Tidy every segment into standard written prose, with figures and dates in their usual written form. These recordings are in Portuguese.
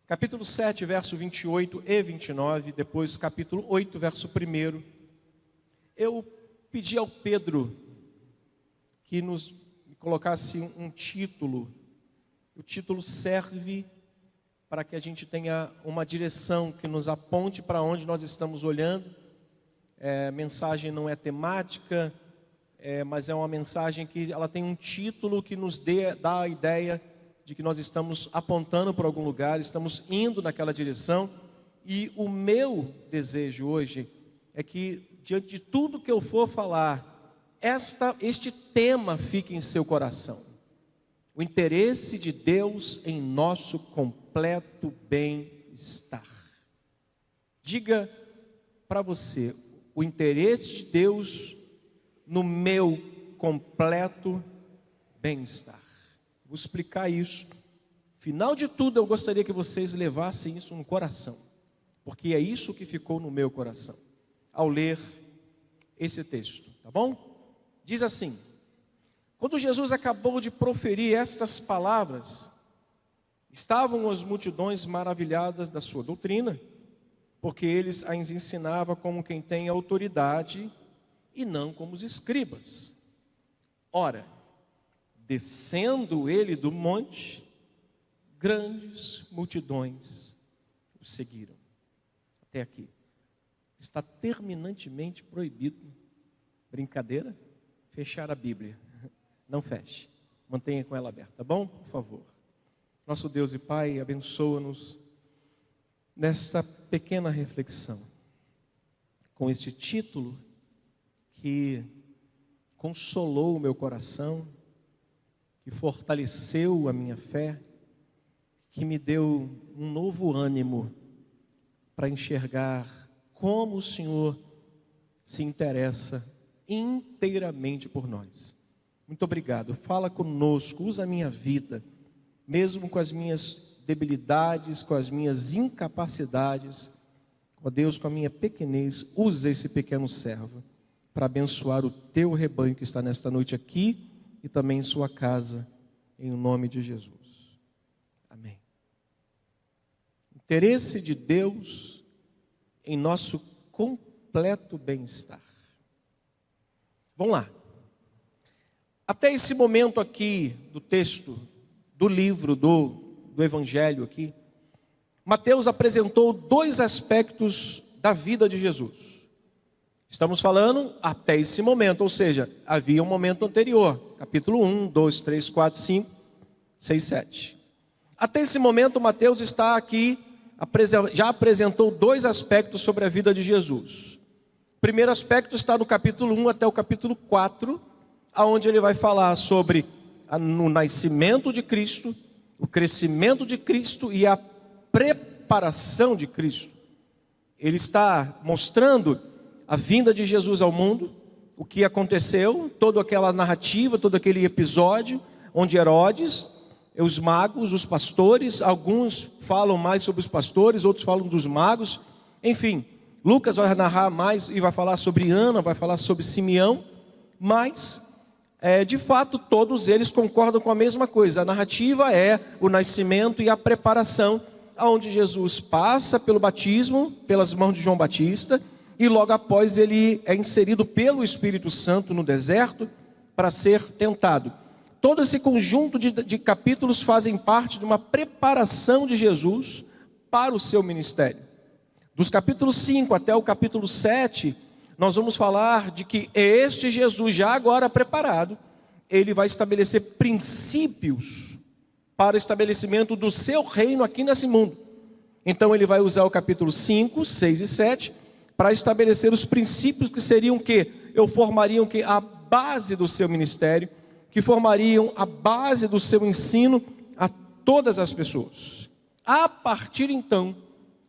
capítulo 7, verso 28 e 29, depois capítulo 8, verso 1. Eu pedi ao Pedro que nos colocasse um título. O título serve para que a gente tenha uma direção que nos aponte para onde nós estamos olhando. A mensagem não é temática, mas é uma mensagem que ela tem um título que nos dá a ideia de que nós estamos apontando para algum lugar, estamos indo naquela direção. E o meu desejo hoje é que, diante de tudo que eu for falar, este tema fique em seu coração. O interesse de Deus em nosso completo bem-estar. Diga para você, o interesse de Deus no meu completo bem-estar. Vou explicar isso. Final de tudo, eu gostaria que vocês levassem isso no coração, porque é isso que ficou no meu coração ao ler esse texto, tá bom? Diz assim: quando Jesus acabou de proferir estas palavras, estavam as multidões maravilhadas da sua doutrina, porque eles as ensinava como quem tem autoridade e não como os escribas. Ora, descendo ele do monte, grandes multidões o seguiram. Até aqui. Está terminantemente proibido, brincadeira, fechar a Bíblia. Não feche, mantenha com ela aberta, tá bom? Por favor. Nosso Deus e Pai, abençoa-nos nesta pequena reflexão, com este título que consolou o meu coração, que fortaleceu a minha fé, que me deu um novo ânimo para enxergar como o Senhor se interessa inteiramente por nós. Muito obrigado. Fala conosco, usa a minha vida, mesmo com as minhas debilidades, com as minhas incapacidades, ó Deus, com a minha pequenez, usa esse pequeno servo para abençoar o teu rebanho que está nesta noite aqui e também em sua casa, em nome de Jesus. Amém. Interesse de Deus em nosso completo bem-estar. Vamos lá. Até esse momento aqui do texto, do livro, do Evangelho aqui, Mateus apresentou dois aspectos da vida de Jesus. Estamos falando até esse momento, ou seja, havia um momento anterior, capítulo 1, 2, 3, 4, 5, 6, 7. Até esse momento, Mateus está aqui, já apresentou dois aspectos sobre a vida de Jesus. O primeiro aspecto está no capítulo 1 até o capítulo 4, onde ele vai falar sobre o nascimento de Cristo, o crescimento de Cristo e a preparação de Cristo. Ele está mostrando a vinda de Jesus ao mundo, o que aconteceu, toda aquela narrativa, todo aquele episódio, onde Herodes, os magos, os pastores, alguns falam mais sobre os pastores, outros falam dos magos, enfim, Lucas vai narrar mais e vai falar sobre Ana, vai falar sobre Simeão, mas, de fato, todos eles concordam com a mesma coisa. A narrativa é o nascimento e a preparação, onde Jesus passa pelo batismo, pelas mãos de João Batista, e logo após ele é inserido pelo Espírito Santo no deserto para ser tentado. Todo esse conjunto de capítulos fazem parte de uma preparação de Jesus para o seu ministério. Dos capítulos 5 até o capítulo 7, nós vamos falar de que este Jesus, já agora preparado, ele vai estabelecer princípios para o estabelecimento do seu reino aqui nesse mundo. Então ele vai usar o capítulo 5, 6 e 7 para estabelecer os princípios que seriam formariam a base do seu ministério, que formariam a base do seu ensino a todas as pessoas. A partir então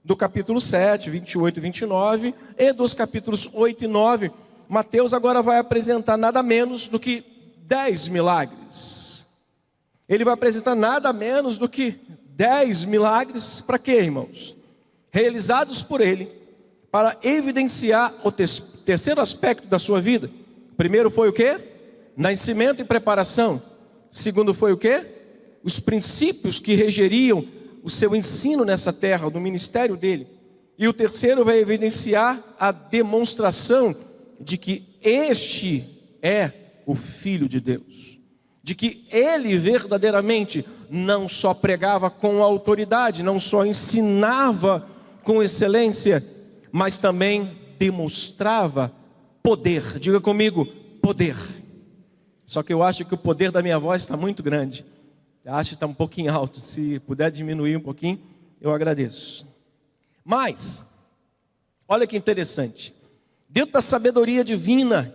do capítulo 7, 28 e 29 e dos capítulos 8 e 9, Mateus agora vai apresentar nada menos do que 10 milagres. Ele vai apresentar nada menos do que 10 milagres para quê, irmãos? Realizados por ele, para evidenciar o terceiro aspecto da sua vida. O primeiro foi o quê? Nascimento e preparação. O segundo foi o quê? Os princípios que regeriam o seu ensino nessa terra, do ministério dele. E o terceiro vai evidenciar a demonstração de que este é o Filho de Deus. De que ele verdadeiramente não só pregava com autoridade, não só ensinava com excelência, mas também demonstrava poder. Diga comigo, poder. Só que eu acho que o poder da minha voz está muito grande. Eu acho que está um pouquinho alto. Se puder diminuir um pouquinho, eu agradeço. Mas, olha que interessante. Dentro da sabedoria divina,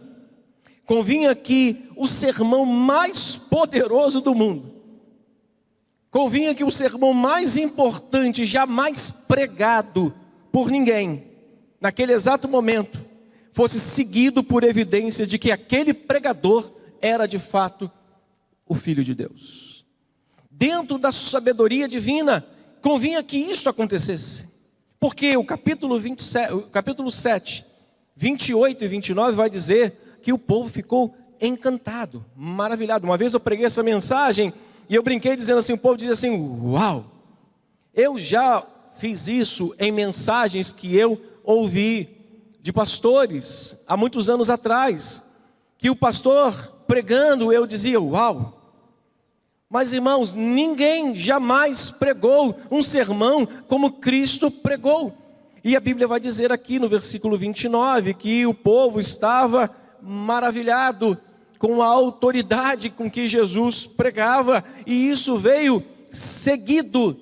convinha que o sermão mais poderoso do mundo, convinha que o sermão mais importante jamais pregado por ninguém, naquele exato momento, fosse seguido por evidência de que aquele pregador era de fato o Filho de Deus. Dentro da sabedoria divina, convinha que isso acontecesse. Porque o capítulo 7, 28 e 29 vai dizer que o povo ficou encantado, maravilhado. Uma vez eu preguei essa mensagem e eu brinquei dizendo assim, o povo dizia assim, uau, eu já fiz isso em mensagens que eu ouvi de pastores há muitos anos atrás, que o pastor pregando, eu dizia, uau. Mas irmãos, ninguém jamais pregou um sermão como Cristo pregou. E a Bíblia vai dizer aqui no versículo 29, que o povo estava maravilhado com a autoridade com que Jesus pregava. E isso veio seguido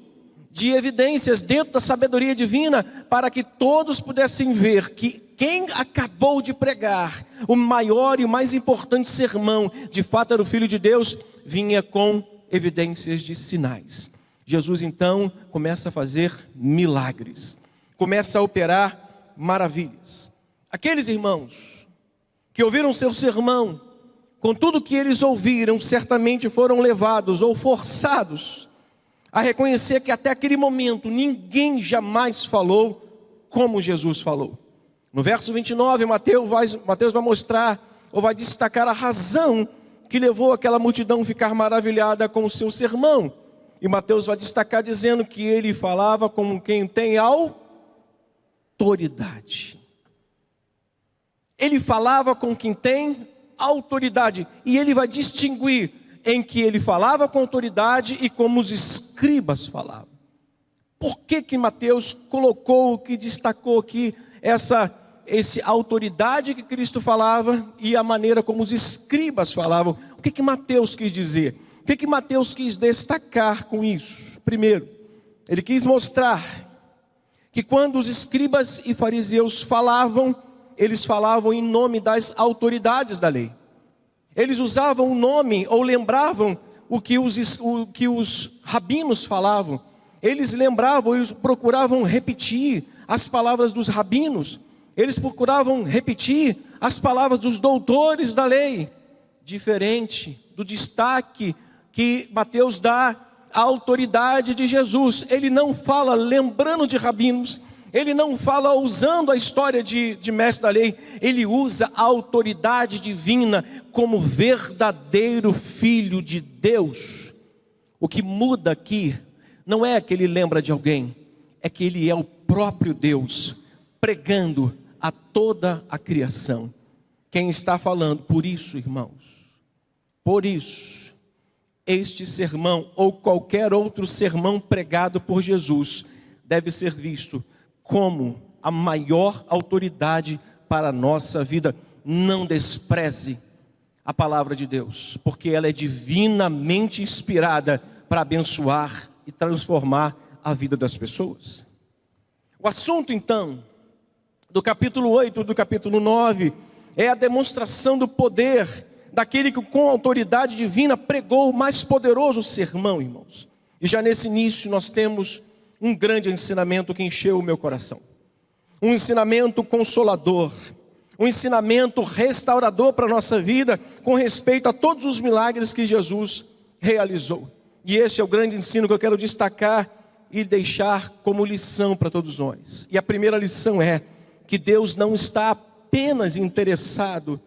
de evidências dentro da sabedoria divina, para que todos pudessem ver que quem acabou de pregar o maior e o mais importante sermão, de fato era o Filho de Deus, vinha com evidências de sinais. Jesus então começa a fazer milagres, começa a operar maravilhas. Aqueles irmãos que ouviram seu sermão, com tudo que eles ouviram, certamente foram levados ou forçados a reconhecer que até aquele momento ninguém jamais falou como Jesus falou. No verso 29, Mateus vai mostrar, ou vai destacar a razão que levou aquela multidão a ficar maravilhada com o seu sermão. E Mateus vai destacar dizendo que ele falava como quem tem autoridade. Ele falava com quem tem autoridade. E ele vai distinguir em que ele falava com autoridade e como os escribas falavam. Por que Mateus colocou, que destacou aqui essa autoridade que Cristo falava e a maneira como os escribas falavam? O que Mateus quis dizer? O que Mateus quis destacar com isso? Primeiro, ele quis mostrar que quando os escribas e fariseus falavam, eles falavam em nome das autoridades da lei. Eles usavam o nome ou lembravam o que os rabinos falavam. Eles lembravam, eles procuravam repetir as palavras dos rabinos. Eles procuravam repetir as palavras dos doutores da lei. Diferente do destaque que Mateus dá à autoridade de Jesus. Ele não fala lembrando de rabinos. Ele não fala usando a história de mestre da lei. Ele usa a autoridade divina como verdadeiro Filho de Deus. O que muda aqui não é que ele lembra de alguém, é que ele é o próprio Deus pregando a toda a criação. Quem está falando? Por isso, irmãos, por isso, este sermão ou qualquer outro sermão pregado por Jesus deve ser visto como a maior autoridade para a nossa vida. Não despreze a palavra de Deus, porque ela é divinamente inspirada para abençoar e transformar a vida das pessoas. O assunto então do capítulo 8, do capítulo 9, é a demonstração do poder daquele que com autoridade divina pregou o mais poderoso sermão, irmãos. E já nesse início nós temos um grande ensinamento que encheu o meu coração. Um ensinamento consolador, um ensinamento restaurador para a nossa vida, com respeito a todos os milagres que Jesus realizou. E esse é o grande ensino que eu quero destacar e deixar como lição para todos nós. E a primeira lição é que Deus não está apenas interessado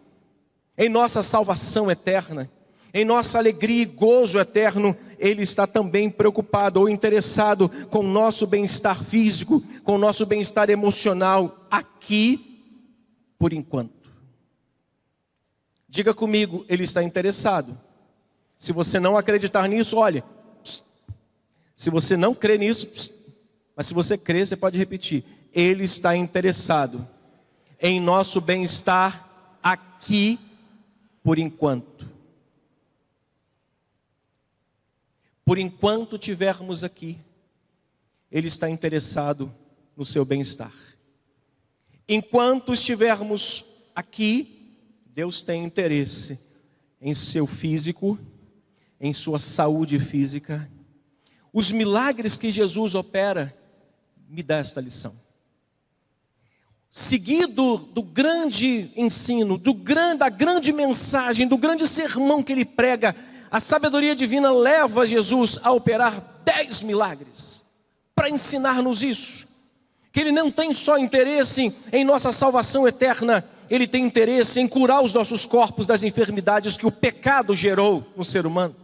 em nossa salvação eterna, em nossa alegria e gozo eterno. Ele está também preocupado ou interessado com o nosso bem-estar físico, com o nosso bem-estar emocional, aqui, por enquanto. Diga comigo, Ele está interessado. Se você não acreditar nisso, olha, se você não crê nisso, mas se você crê, você pode repetir. Ele está interessado em nosso bem-estar aqui, por enquanto. Por enquanto tivermos aqui, Ele está interessado no seu bem-estar. Enquanto estivermos aqui, Deus tem interesse em seu físico, em sua saúde física. Os milagres que Jesus opera, me dá esta lição. Seguido do grande ensino, da grande mensagem, do grande sermão que Ele prega, a sabedoria divina leva Jesus a operar 10 milagres, para ensinar-nos isso, que Ele não tem só interesse em nossa salvação eterna, Ele tem interesse em curar os nossos corpos das enfermidades que o pecado gerou no ser humano.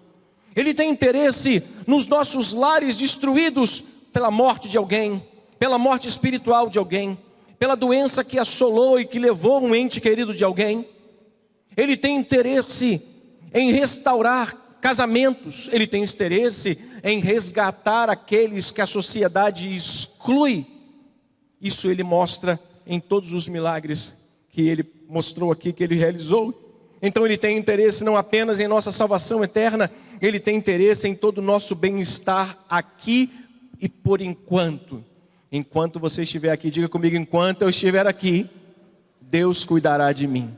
Ele tem interesse nos nossos lares destruídos pela morte de alguém, pela morte espiritual de alguém, pela doença que assolou e que levou um ente querido de alguém. Ele tem interesse em restaurar casamentos, Ele tem interesse em resgatar aqueles que a sociedade exclui. Isso Ele mostra em todos os milagres que Ele mostrou aqui, que Ele realizou. Então Ele tem interesse não apenas em nossa salvação eterna, Ele tem interesse em todo o nosso bem-estar aqui e por enquanto. Enquanto você estiver aqui, diga comigo, enquanto eu estiver aqui, Deus cuidará de mim.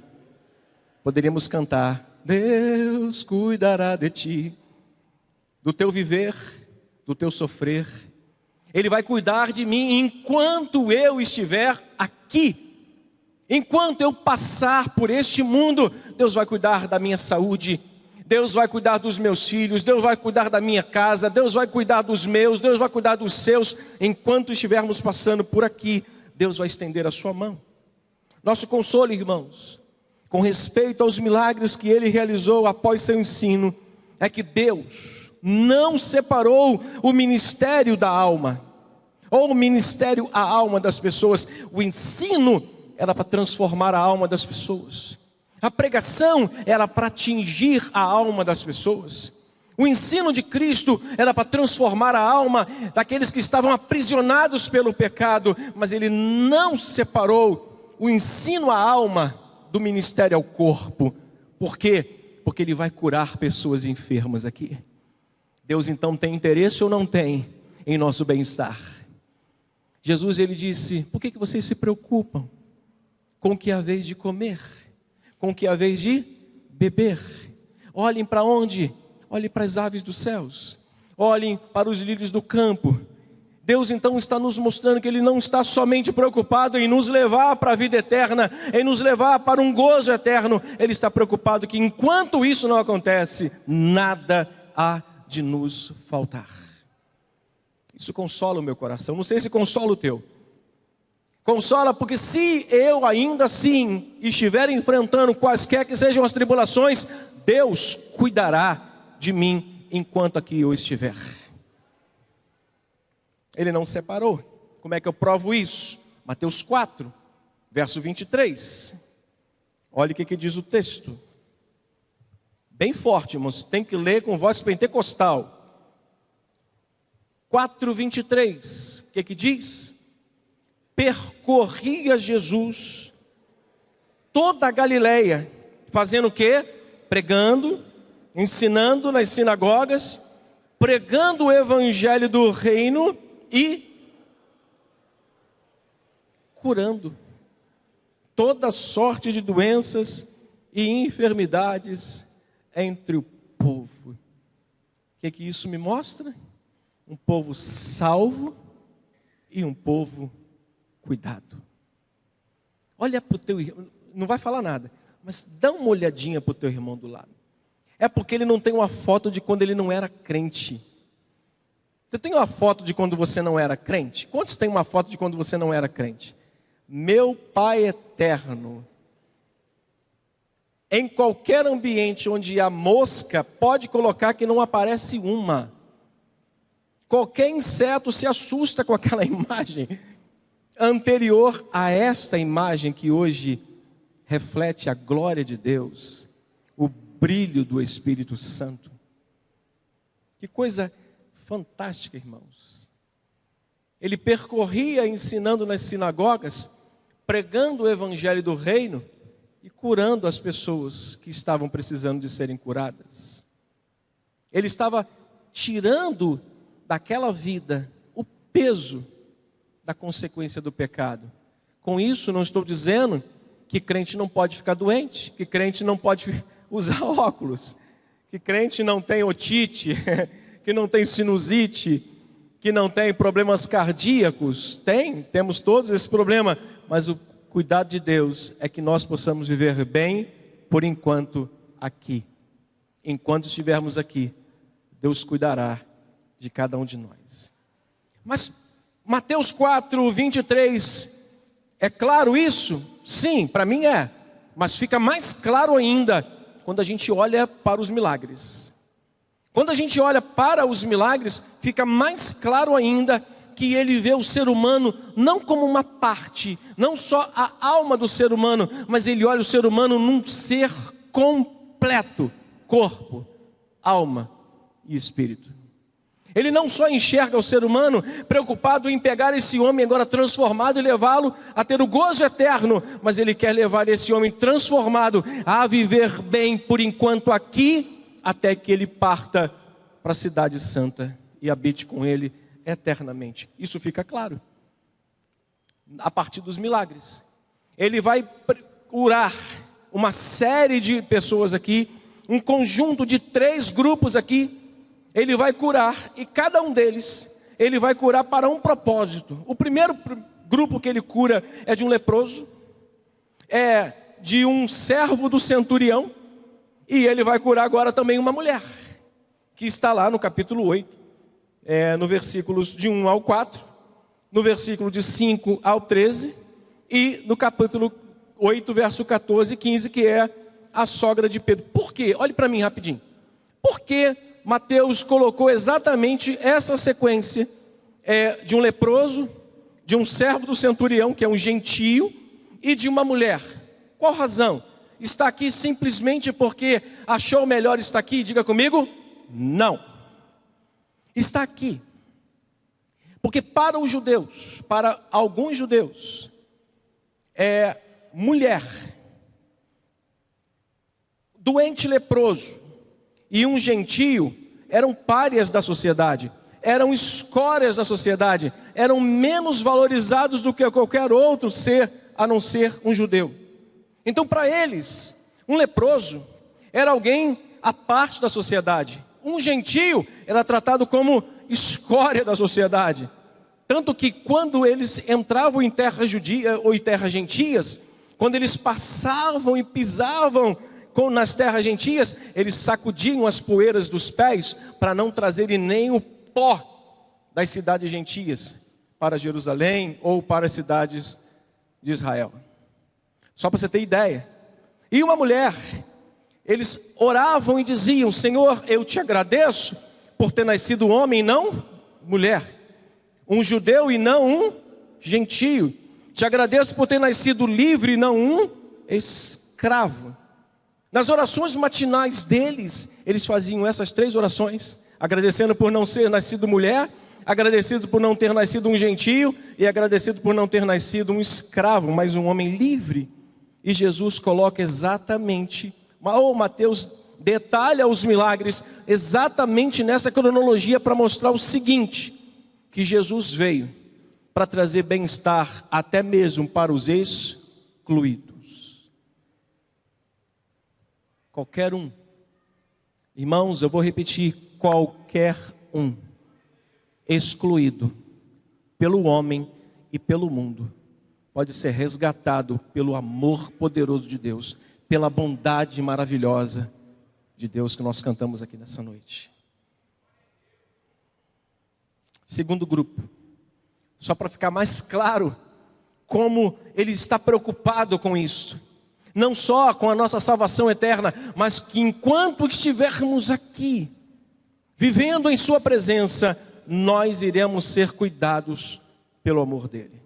Poderíamos cantar, Deus cuidará de ti, do teu viver, do teu sofrer. Ele vai cuidar de mim enquanto eu estiver aqui. Enquanto eu passar por este mundo, Deus vai cuidar da minha saúde, Deus vai cuidar dos meus filhos, Deus vai cuidar da minha casa, Deus vai cuidar dos meus, Deus vai cuidar dos seus. Enquanto estivermos passando por aqui, Deus vai estender a sua mão. Nosso consolo, irmãos, com respeito aos milagres que Ele realizou após seu ensino, é que Deus não separou o ministério da alma, ou o ministério a alma das pessoas. O ensino era para transformar a alma das pessoas. A pregação era para atingir a alma das pessoas. O ensino de Cristo era para transformar a alma daqueles que estavam aprisionados pelo pecado. Mas Ele não separou o ensino à alma do ministério ao corpo. Por quê? Porque Ele vai curar pessoas enfermas aqui. Deus então tem interesse ou não tem em nosso bem-estar? Jesus, Ele disse, por que vocês se preocupam com o que é a vez de comer? Com o que é a vez de beber? Olhem para onde? Olhem para as aves dos céus, olhem para os lírios do campo. Deus então está nos mostrando que Ele não está somente preocupado em nos levar para a vida eterna, em nos levar para um gozo eterno. Ele está preocupado que enquanto isso não acontece, nada há de nos faltar. Isso consola o meu coração, não sei se consola o teu. Consola porque se eu ainda assim estiver enfrentando quaisquer que sejam as tribulações, Deus cuidará de mim enquanto aqui eu estiver. Ele não separou. Como é que eu provo isso? Mateus 4, verso 23. Olha o que diz o texto. Bem forte, irmãos, tem que ler com voz pentecostal. 4, 23. O que diz? Percorria Jesus toda a Galileia, fazendo o quê? Pregando, ensinando nas sinagogas, pregando o evangelho do reino e curando toda sorte de doenças e enfermidades entre o povo. O que isso me mostra? Um povo salvo e um povo cuidado. Olha para o teu irmão, não vai falar nada, mas dá uma olhadinha para o teu irmão do lado. É porque ele não tem uma foto de quando ele não era crente. Você tem uma foto de quando você não era crente? Quantos tem uma foto de quando você não era crente? Meu Pai eterno, Em qualquer ambiente onde há mosca, pode colocar que não aparece uma. Qualquer inseto se assusta com aquela imagem anterior a esta imagem que hoje reflete a glória de Deus, o brilho do Espírito Santo. Que coisa fantástica, irmãos. Ele percorria ensinando nas sinagogas, pregando o evangelho do reino e curando as pessoas que estavam precisando de serem curadas. Ele estava tirando daquela vida o peso da consequência do pecado. Com isso, não estou dizendo que crente não pode ficar doente, que crente não pode usar óculos, que crente não tem otite, que não tem sinusite, que não tem problemas cardíacos. Temos todos esse problema, mas o cuidado de Deus é que nós possamos viver bem por enquanto aqui. Enquanto estivermos aqui, Deus cuidará de cada um de nós. Mas Mateus 4, 23, é claro isso? Sim, para mim é. Mas fica mais claro ainda quando a gente olha para os milagres. Quando a gente olha para os milagres, fica mais claro ainda que ele vê o ser humano não como uma parte, não só a alma do ser humano, mas ele olha o ser humano num ser completo, corpo, alma e espírito. Ele não só enxerga o ser humano preocupado em pegar esse homem agora transformado e levá-lo a ter o gozo eterno, mas ele quer levar esse homem transformado a viver bem por enquanto aqui, até que ele parta para a cidade santa e habite com ele eternamente. Isso fica claro a partir dos milagres. Ele vai curar uma série de pessoas aqui, um conjunto de 3 grupos aqui. Ele vai curar, e cada um deles, ele vai curar para um propósito. O primeiro grupo que ele cura é de um leproso, é de um servo do centurião, e ele vai curar agora também uma mulher, que está lá no capítulo 8, no versículos de 1 ao 4, no versículo de 5 ao 13, e no capítulo 8, verso 14 e 15, que é a sogra de Pedro. Por quê? Olhe para mim rapidinho. Por que Mateus colocou exatamente essa sequência de um leproso, de um servo do centurião, que é um gentio, e de uma mulher? Qual razão? Está aqui simplesmente porque achou melhor estar aqui? Diga comigo, não. Está aqui porque para os judeus, para alguns judeus, mulher, doente leproso e um gentio eram párias da sociedade, eram escórias da sociedade, eram menos valorizados do que qualquer outro ser, a não ser um judeu. Então, para eles, um leproso era alguém à parte da sociedade. Um gentio era tratado como escória da sociedade. Tanto que quando eles entravam em terra judia ou em terras gentias, quando eles passavam e pisavam nas terras gentias, eles sacudiam as poeiras dos pés para não trazerem nem o pó das cidades gentias para Jerusalém ou para as cidades de Israel. Só para você ter ideia. E uma mulher, eles oravam e diziam: Senhor, eu te agradeço por ter nascido homem e não mulher, um judeu e não um gentio. Te agradeço por ter nascido livre e não um escravo. Nas orações matinais deles, eles faziam essas 3 orações, agradecendo por não ser nascido mulher, agradecido por não ter nascido um gentio e agradecido por não ter nascido um escravo, mas um homem livre. E Jesus coloca exatamente, Mateus detalha os milagres exatamente nessa cronologia para mostrar o seguinte: que Jesus veio para trazer bem-estar até mesmo para os excluídos. Qualquer um. Irmãos, eu vou repetir: qualquer um excluído pelo homem e pelo mundo pode ser resgatado pelo amor poderoso de Deus, pela bondade maravilhosa de Deus que nós cantamos aqui nessa noite. Segundo grupo, só para ficar mais claro como ele está preocupado com isso. Não só com a nossa salvação eterna, mas que enquanto estivermos aqui, vivendo em sua presença, nós iremos ser cuidados pelo amor dele.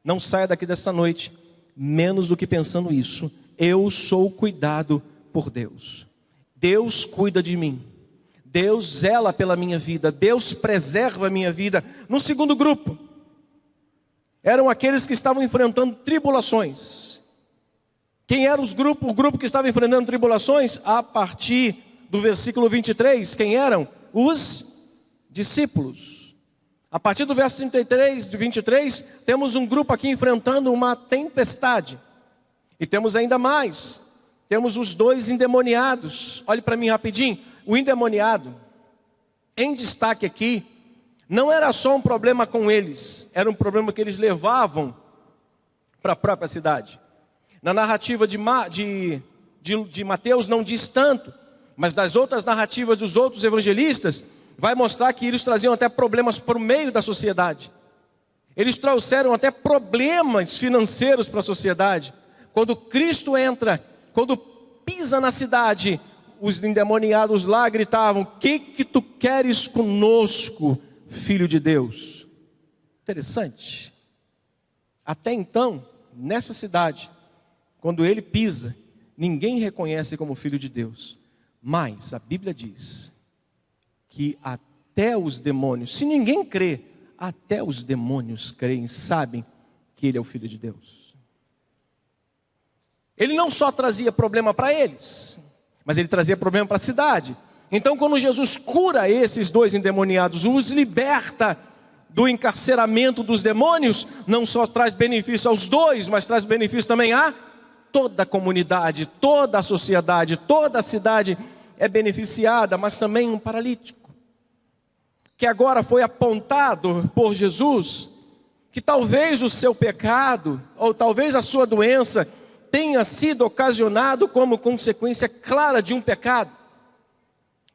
Não saia daqui desta noite menos do que pensando isso. Eu sou cuidado por Deus. Deus cuida de mim. Deus zela pela minha vida. Deus preserva a minha vida. No segundo grupo, eram aqueles que estavam enfrentando tribulações. Quem era o grupo que estava enfrentando tribulações? A partir do versículo 23, quem eram? Os discípulos. A partir do verso 33, de 23, temos um grupo aqui enfrentando uma tempestade. E temos ainda mais. Temos os dois endemoniados. Olhe para mim rapidinho. O endemoniado, em destaque aqui, não era só um problema com eles. Era um problema que eles levavam para a própria cidade. Na narrativa de Mateus não diz tanto, mas das outras narrativas dos outros evangelistas, vai mostrar que eles traziam até problemas para o meio da sociedade. Eles trouxeram até problemas financeiros para a sociedade. Quando Cristo entra, quando pisa na cidade, os endemoniados lá gritavam: que tu queres conosco, Filho de Deus? Interessante. Até então, nessa cidade, quando ele pisa, ninguém reconhece como Filho de Deus. Mas a Bíblia diz que até os demônios, se ninguém crê, até os demônios creem, sabem que ele é o Filho de Deus. Ele não só trazia problema para eles, mas ele trazia problema para a cidade. Então, quando Jesus cura esses dois endemoniados, os liberta do encarceramento dos demônios, não só traz benefício aos dois, mas traz benefício também a toda a comunidade, toda a sociedade, toda a cidade é beneficiada, mas também um paralítico, que agora foi apontado por Jesus, que talvez o seu pecado, ou talvez a sua doença, tenha sido ocasionado como consequência clara de um pecado.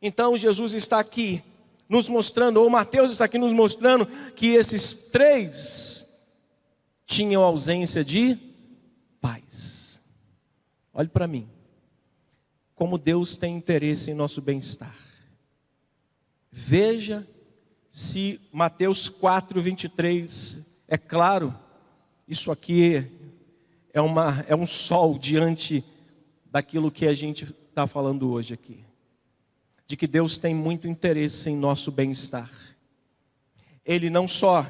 Então Jesus está aqui nos mostrando, ou Mateus está aqui nos mostrando, que esses três tinham ausência de paz. Olhe para mim, como Deus tem interesse em nosso bem-estar. Veja se Mateus 4:23 é claro. Isso aqui é um sol diante daquilo que a gente está falando hoje aqui. De que Deus tem muito interesse em nosso bem-estar. Ele não só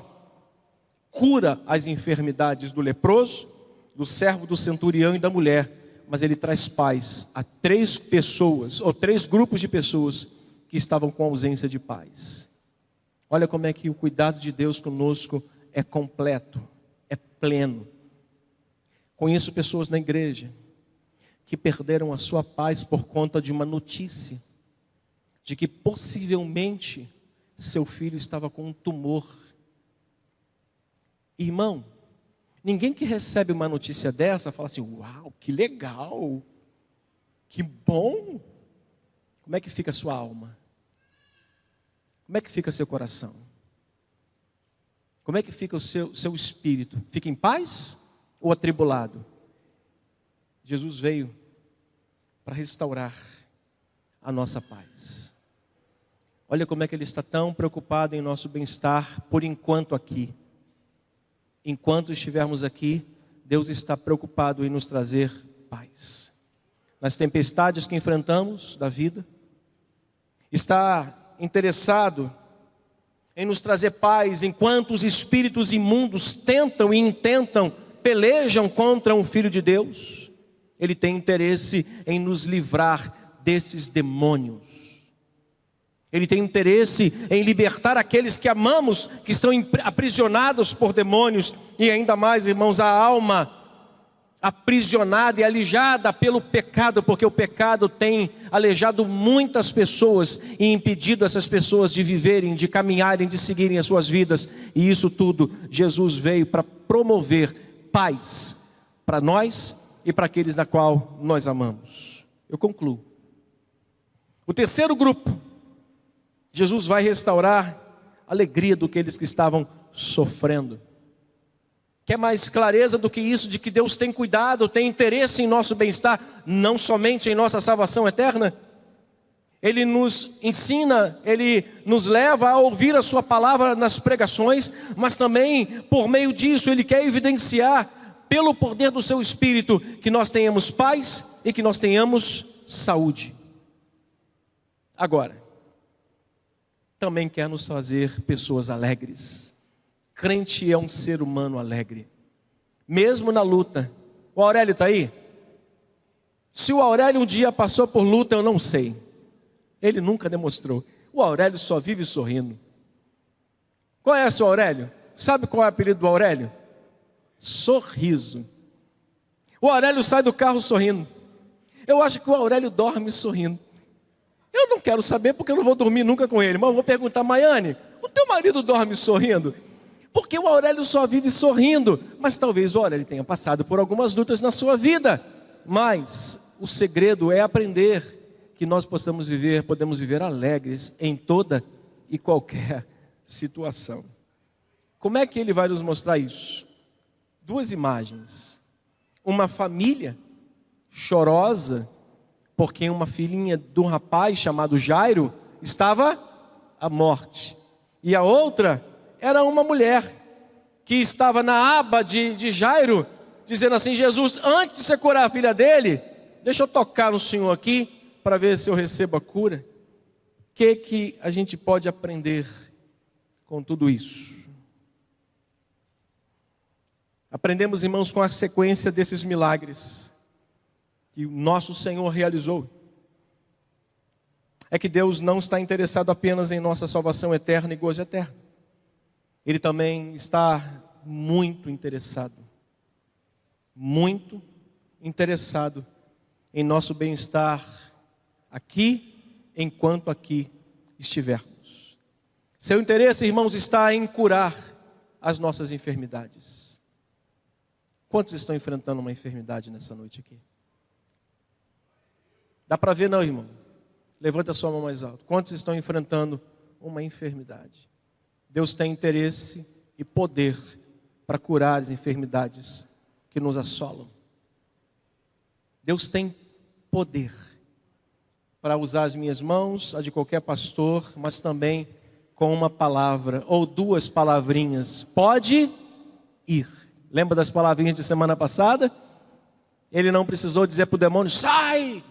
cura as enfermidades do leproso, do servo, do centurião e da mulher, mas ele traz paz a três pessoas, ou três grupos de pessoas que estavam com ausência de paz. Olha como é que o cuidado de Deus conosco é completo, é pleno. Conheço pessoas na igreja que perderam a sua paz por conta de uma notícia de que possivelmente seu filho estava com um tumor. Irmão, ninguém que recebe uma notícia dessa fala assim: uau, que legal, que bom. Como é que fica a sua alma? Como é que fica seu coração? Como é que fica o seu espírito? Fica em paz ou atribulado? Jesus veio para restaurar a nossa paz. Olha como é que Ele está tão preocupado em nosso bem-estar por enquanto aqui. Enquanto estivermos aqui, Deus está preocupado em nos trazer paz. Nas tempestades que enfrentamos da vida, está interessado em nos trazer paz, enquanto os espíritos imundos tentam e intentam, pelejam contra um Filho de Deus. Ele tem interesse em nos livrar desses demônios. Ele tem interesse em libertar aqueles que amamos, que estão aprisionados por demônios. E ainda mais, irmãos, a alma aprisionada e alijada pelo pecado, porque o pecado tem alejado muitas pessoas e impedido essas pessoas de viverem, de caminharem, de seguirem as suas vidas. E isso tudo, Jesus veio para promover paz para nós e para aqueles na qual nós amamos. Eu concluo. O terceiro grupo, Jesus vai restaurar a alegria daqueles que estavam sofrendo. Quer mais clareza do que isso, de que Deus tem cuidado, tem interesse em nosso bem-estar, não somente em nossa salvação eterna? Ele nos ensina, Ele nos leva a ouvir a sua palavra nas pregações, mas também, por meio disso, Ele quer evidenciar, pelo poder do seu Espírito, que nós tenhamos paz e que nós tenhamos saúde. Agora, também quer nos fazer pessoas alegres. Crente é um ser humano alegre, mesmo na luta. O Aurélio está aí? Se o Aurélio um dia passou por luta, eu não sei. Ele nunca demonstrou. O Aurélio só vive sorrindo. Conhece o Aurélio? Sabe qual é o apelido do Aurélio? Sorriso. O Aurélio sai do carro sorrindo. Eu acho que o Aurélio dorme sorrindo. Eu não quero saber porque eu não vou dormir nunca com ele. Mas eu vou perguntar: Maiane, o teu marido dorme sorrindo? Porque o Aurélio só vive sorrindo. Mas talvez o Aurélio tenha passado por algumas lutas na sua vida. Mas o segredo é aprender que nós podemos viver alegres em toda e qualquer situação. Como é que ele vai nos mostrar isso? Duas imagens. Uma família chorosa, porque uma filhinha de um rapaz chamado Jairo estava à morte. E a outra era uma mulher que estava na aba de Jairo, dizendo assim: Jesus, antes de você curar a filha dele, deixa eu tocar no Senhor aqui, para ver se eu recebo a cura. O que a gente pode aprender com tudo isso? Aprendemos, irmãos, com a sequência desses milagres que o nosso Senhor realizou. É que Deus não está interessado apenas em nossa salvação eterna e gozo eterno. Ele também está muito interessado em nosso bem-estar aqui, enquanto aqui estivermos. Seu interesse, irmãos, está em curar as nossas enfermidades. Quantos estão enfrentando uma enfermidade nessa noite aqui? Dá para ver não, irmão? Levanta a sua mão mais alto. Quantos estão enfrentando uma enfermidade? Deus tem interesse e poder para curar as enfermidades que nos assolam. Deus tem poder para usar as minhas mãos, a de qualquer pastor, mas também com uma palavra ou duas palavrinhas. Pode ir. Lembra das palavrinhas de semana passada? Ele não precisou dizer para o demônio: sai!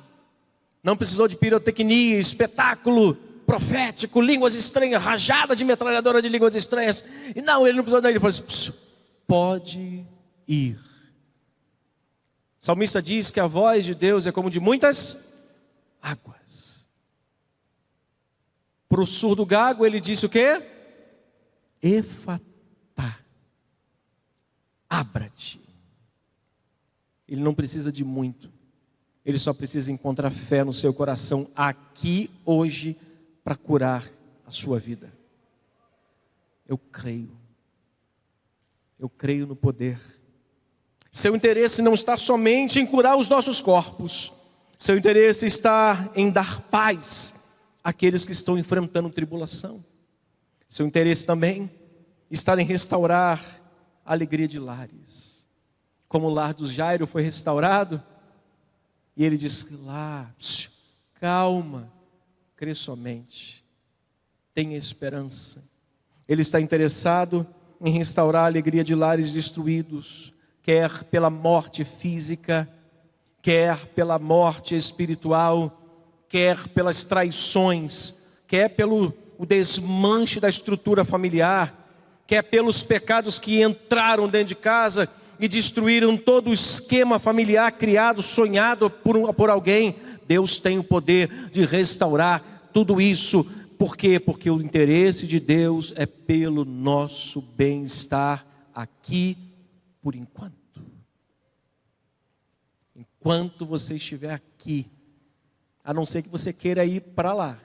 Não precisou de pirotecnia, espetáculo profético, línguas estranhas, rajada de metralhadora de línguas estranhas. E não, ele não precisou daí. Ele falou assim: pode ir. O salmista diz que a voz de Deus é como de muitas águas. Para o surdo gago ele disse o quê? Efatá. Abra-te. Ele não precisa de muito. Ele só precisa encontrar fé no seu coração aqui, hoje, para curar a sua vida. Eu creio no poder. Seu interesse não está somente em curar os nossos corpos. Seu interesse está em dar paz àqueles que estão enfrentando tribulação. Seu interesse também está em restaurar a alegria de lares. Como o lar do Jairo foi restaurado, e ele disse lá: calma, crê somente, tenha esperança. Ele está interessado em restaurar a alegria de lares destruídos, quer pela morte física, quer pela morte espiritual, quer pelas traições, quer pelo desmanche da estrutura familiar, quer pelos pecados que entraram dentro de casa e destruíram todo o esquema familiar criado, sonhado por alguém. Deus tem o poder de restaurar tudo isso. Por quê? Porque o interesse de Deus é pelo nosso bem-estar aqui por enquanto. Enquanto você estiver aqui, a não ser que você queira ir para lá.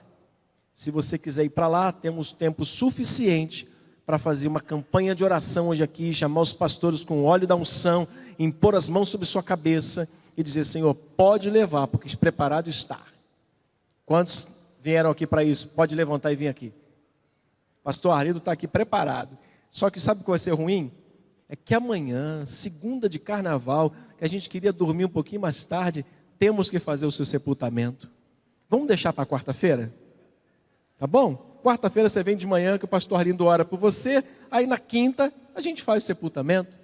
Se você quiser ir para lá, temos tempo suficiente para fazer uma campanha de oração hoje aqui, chamar os pastores com o óleo da unção, impor as mãos sobre sua cabeça e dizer: Senhor, pode levar, porque preparado está. Quantos vieram aqui para isso? Pode levantar e vir aqui. Pastor Arlindo está aqui preparado. Só que sabe o que vai ser ruim? é que amanhã, segunda de carnaval, que a gente queria dormir um pouquinho mais tarde, temos que fazer o seu sepultamento. Vamos deixar para quarta-feira? Tá bom? Quarta-feira você vem de manhã que o pastor Arlindo ora por você, aí na quinta a gente faz o sepultamento.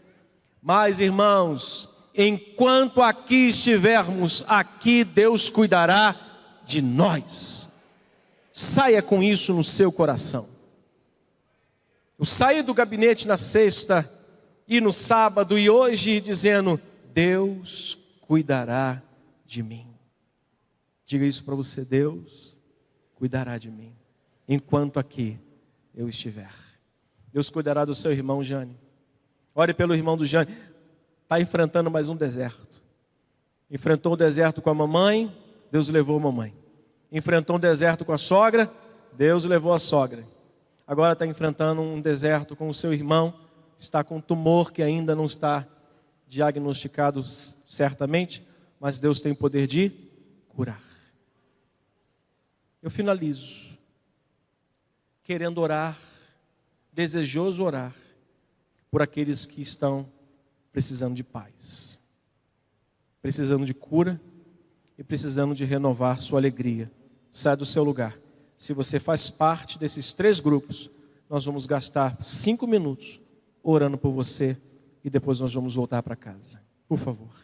Mas, irmãos, enquanto aqui estivermos, aqui Deus cuidará de nós. Saia com isso no seu coração. Eu saí do gabinete na sexta e no sábado e hoje dizendo: Deus cuidará de mim. Diga isso para você: Deus cuidará de mim enquanto aqui eu estiver. Deus cuidará do seu irmão Jane. Ore pelo irmão do Jane. Está enfrentando mais um deserto. Enfrentou um deserto com a mamãe, Deus levou a mamãe. Enfrentou um deserto com a sogra, Deus levou a sogra. Agora está enfrentando um deserto com o seu irmão, está com um tumor que ainda não está diagnosticado certamente, mas Deus tem poder de curar. Eu finalizo querendo orar, desejoso orar, por aqueles que estão precisando de paz, precisando de cura e precisando de renovar sua alegria. Sai do seu lugar. Se você faz parte desses 3 grupos, nós vamos gastar 5 minutos orando por você e depois nós vamos voltar para casa. Por favor.